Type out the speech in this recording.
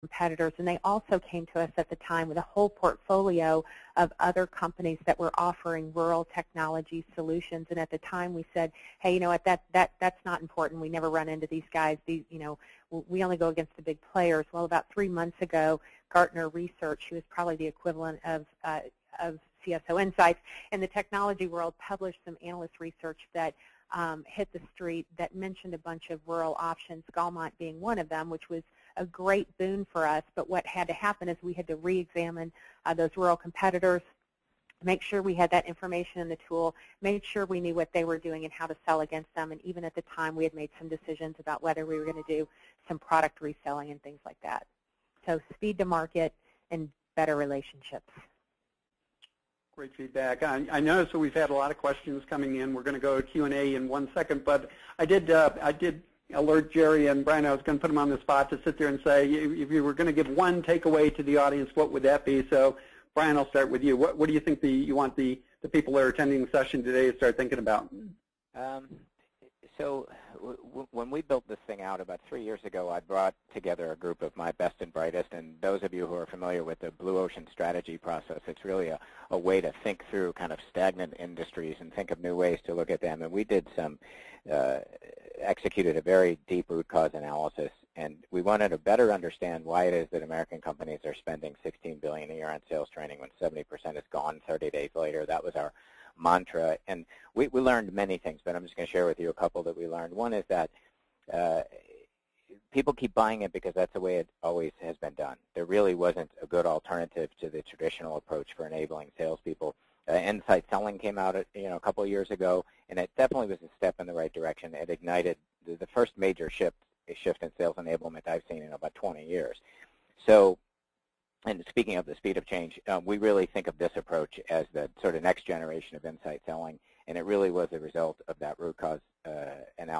competitors, and they also came to us at the time with a whole portfolio of other companies that were offering rural technology solutions. And at the time we said, hey, you know what, that's not important. We never run into these guys. These, you know, we only go against the big players. Well, about 3 months ago, Gartner Research, who is probably the equivalent of CSO Insights in the technology world, published some analyst research that hit the street that mentioned a bunch of rural options, Galmont being one of them, which was a great boon for us. But what had to happen is we had to re-examine those rural competitors, make sure we had that information in the tool, made sure we knew what they were doing and how to sell against them. And even at the time, we had made some decisions about whether we were going to do some product reselling and things like that. So speed to market and better relationships. Great feedback. I noticed that we've had a lot of questions coming in. We're going to go to Q&A in 1 second, but I did alert Jerry and Brian. I was going to put them on the spot to sit there and say, if you were going to give one takeaway to the audience, what would that be? So, Brian, I'll start with you. What do you think you want the people that are attending the session today to start thinking about? So when we built this thing out about 3 years ago, I brought together a group of my best and brightest, and those of you who are familiar with the Blue Ocean strategy process, it's really a way to think through kind of stagnant industries and think of new ways to look at them. And we did executed a very deep root cause analysis, and we wanted to better understand why it is that American companies are spending $16 billion a year on sales training when 70% is gone 30 days later. That was our mantra, and we learned many things, but I'm just going to share with you a couple that we learned. One is that people keep buying it because that's the way it always has been done. There really wasn't a good alternative to the traditional approach for enabling salespeople. Insight selling came out a couple of years ago, and it definitely was a step in the right direction. It ignited the first major shift in sales enablement I've seen in about 20 years. So, and speaking of the speed of change, we really think of this approach as the sort of next generation of insight selling, and it really was a result of that root cause analysis.